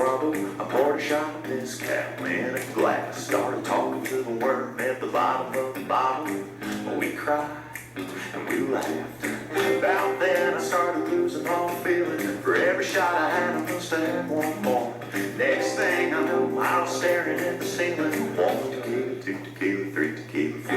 wobble. I poured a shot of mezcal in a glass. Started talking to the worm at the bottom of the bottle. We cried and we laughed. About then I started losing all feeling. For every shot I had, I must have had one more. Next thing I know, I was staring at the ceiling. 1 tequila, 2 tequila, 3 tequila, 4.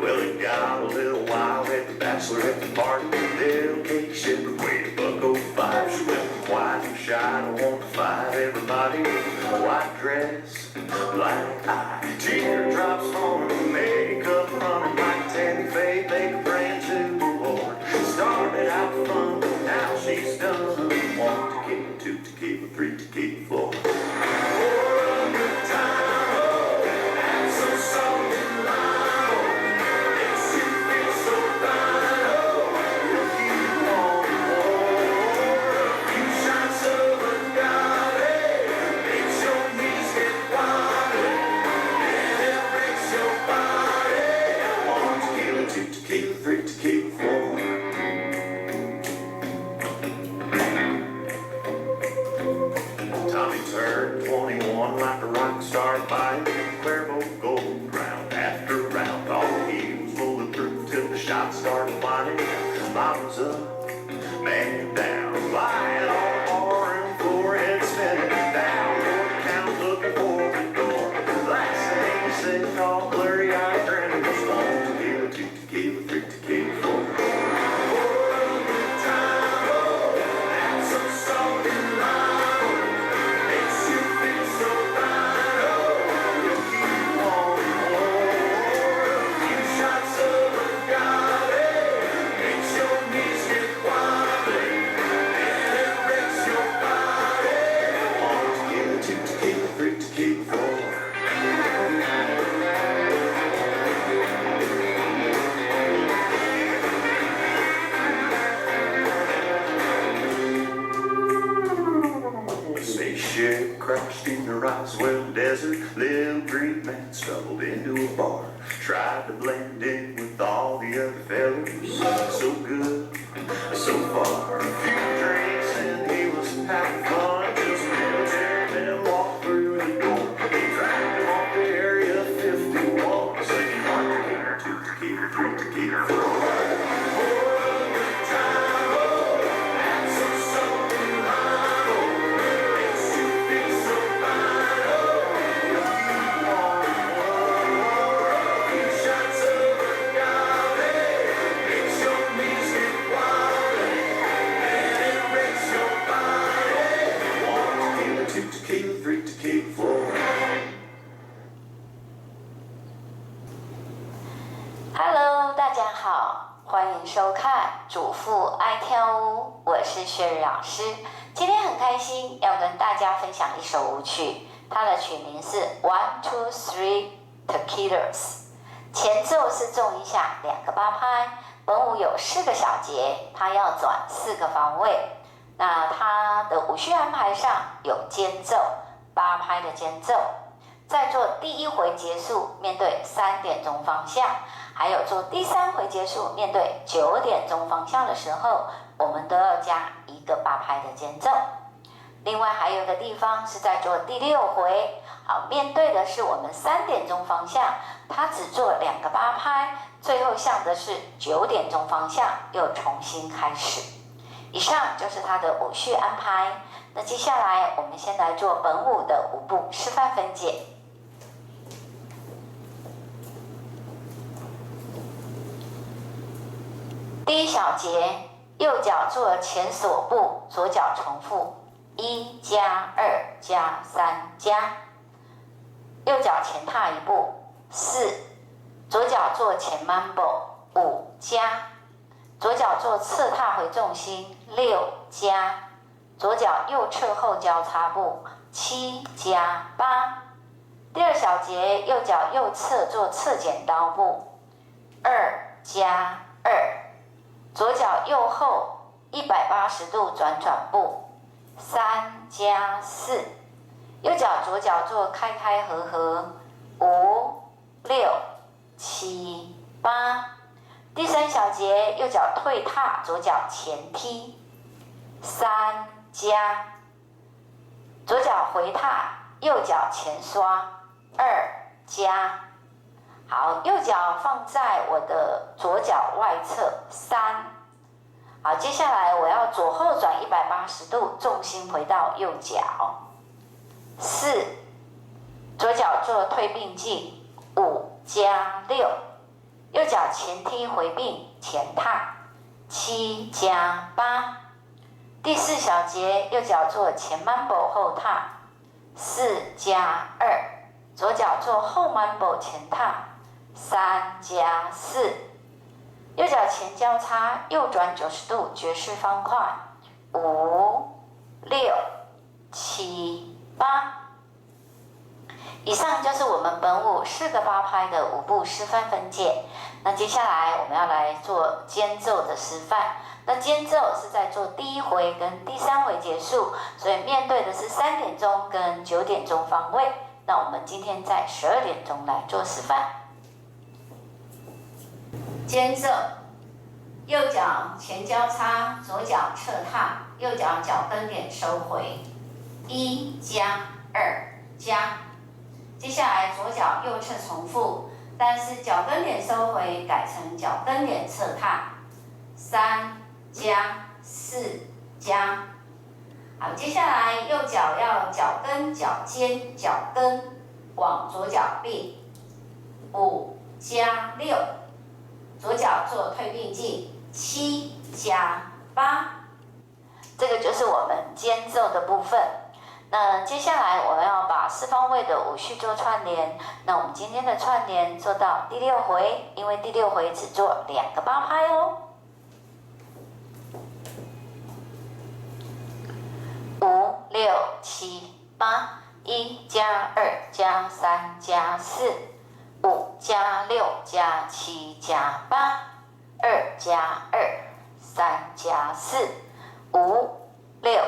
Well, it got a little wild at the bachelorette party. Little Katie Shepherd weighed $1.05. She went from white and shy to want to fight everybody. A white dress, black eye, teardrops falling, makeup running like Tammy Faye Baker praying to the Lord. Started out fun, but now she's done. 1 tequila, 2 tequila, 3 tequila, 4. For a good time, oh, and some salt and lime. Makes you feel so fine, oh, you'll keep wanting more. A few shots of agave makes your knees get wobbly, and it breaks your body. 1 tequila, 2 tequila, 3 tequila, 4. Tommy turned 21 like a rock star fighting Cuervo Gold round after round. All he was bulletproof till the shots started flying. Bottoms up, man down, lying on the barroom floor, head spinning down on the count, looking for the door. Last thing he said, all blurry eyed grinning, was 1 tequila, 2 tequila, 3 tequila, 4. For a good time, oh, and some salt and lime. Makes you feel so fine, oh, you'll keep wanting more. A few shots of agave makes your knees get wobbly, and it breaks your body. 1 tequila, 2 tequila, 3 tequila, 4. A spaceship crashed in the Roswell desert. Little green man stumbled into a bar. Tried to blend in with all the other fellas. So good, so far. A few drinks and he was having fun. Just military men walked through the door. He dragged him off to Area 51, singing 1 tequila, 2 tequila, 3 tequila, 4. For a good time, oh, and some salt and lime, oh, makes you feel so fine, oh, you'll keep wanting more. A few shots of agave makes your knees get wobbly, and it breaks your body. 1 tequila, 2 tequila, 3 tequila, 4. Hello， 大家好，欢迎收看主妇爱跳舞，我是雪儿老师。今天很开心要跟大家分享一首舞曲，它的曲名是 One Two Three Tequilas， 前奏是重一下2个8拍，本舞有4个小节，它要转4个方位。那它的舞序安排上有间奏8拍的间奏，在做第1回结束面对3点钟方向，还有做第3回结束面对9点钟方向的时候，我们都要加1个8拍的间奏。另外还有一个地方是在做第6回，好，面对的是我们3点钟方向，它只做2个8拍，最后向的是9点钟方向，又重新开始。以上就是它的舞序安排。那接下来我们先来做本舞的舞步示范分解。第1小节，右脚做前锁步，左脚重复1加2加3加，右脚前踏1步4，左脚做前 mambo 5加，左脚做侧踏回重心6加，左脚右侧后交叉步7加8。第2小节，右脚右侧做侧剪刀步2加2，左脚右后180度转转步3加4，右脚左脚做开开合合5、6、7、8。第3小节，右脚退踏，左脚前踢，3加，左脚回踏，右脚前刷，2加。好，右脚放在我的左脚外侧，3。好，接下来我要左后转180度，重心回到右脚，4，左脚做退并进，5加6，右脚前踢回并前踏，7加8。第4小节，右脚做前 mambo 后踏，4加2，左脚做后 mambo 前踏，3加4。右脚前交叉，右转90度，爵士方块，5、6、7、8。以上就是我们本舞4个8拍的舞步示范分解。那接下来我们要来做间奏的示范。那间奏是在做第1回跟第3回结束，所以面对的是3点钟跟9点钟方位。那我们今天在12点钟来做示范。间奏，右脚前交叉，左脚侧踏，右脚脚跟点收回，1加2加。接下来左脚右侧重复，但是脚跟点收回改成脚跟点侧踏，3加4加。好，接下来右脚要脚跟脚尖脚跟往左脚并，5加6。左脚做退并进，7加8，这个就是我们间奏的部分。那接下来我要把4方位的舞序做串联。那我们今天的串联做到第6回，因为第6回只做2个8拍哦。5、6、7、8，1加2加3加4。5加6加7加8，2加2，3加4，5、6、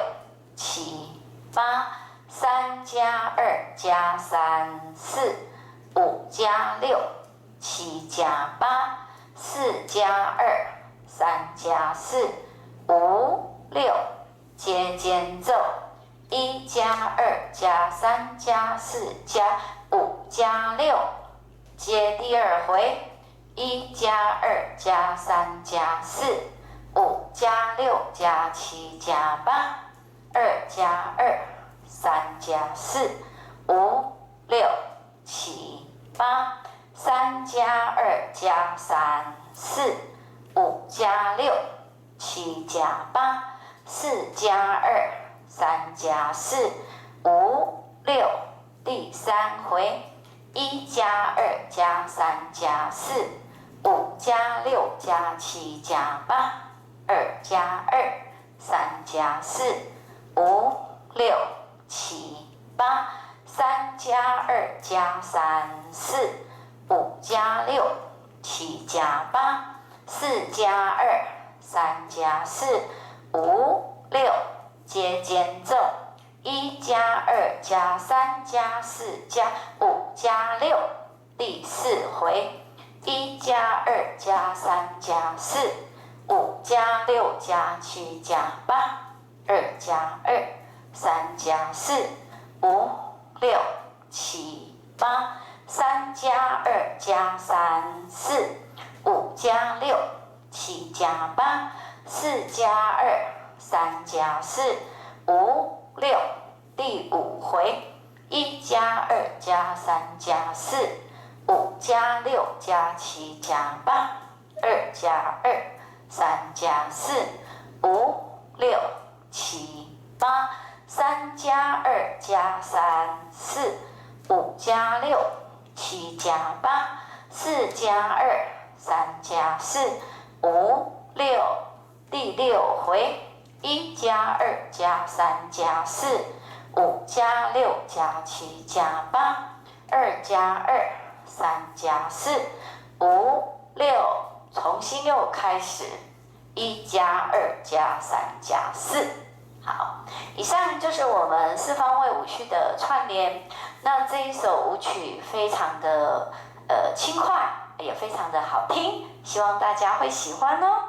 7、8，3加2加3、4， 5加6， 7加8，4加2， 3加4， 5、6，接间奏，1加2加3加4加5加6。接第2回，1加2加3加4， 5加6加7加8， 2加2， 3加4， 5、6、7、8， 3加2加3、4， 5加6， 7加8， 4加2， 3加4， 5、6，第3回。1加2加3加4， 5加6加7加8， 2加2， 3加4， 5、6、7、8， 3加2加3、4， 5加6， 7加8， 4加2， 3加4， 5、6，接间奏。1加2加3加4加5加6，第4回。1加2加3加4， 5加6加7加8， 2加2， 3加4， 5、6、7、8， 3加2加3、4， 5加6， 7加8， 4加2， 3加4， 5、6，第5回。1加2加3加4， 5加6加7加8， 2加2， 3加4， 5、6、7、8， 3加2加3、4， 5加6， 7加8， 4加2， 3加4， 5、6，第6回。1加2加3加4， 5加6加7加8， 2加2， 3加4， 5、6，重新又开始。1加2加3加4。好，以上就是我们4方位舞序的串联。那这一首舞曲非常的轻快，也非常的好听，希望大家会喜欢哦。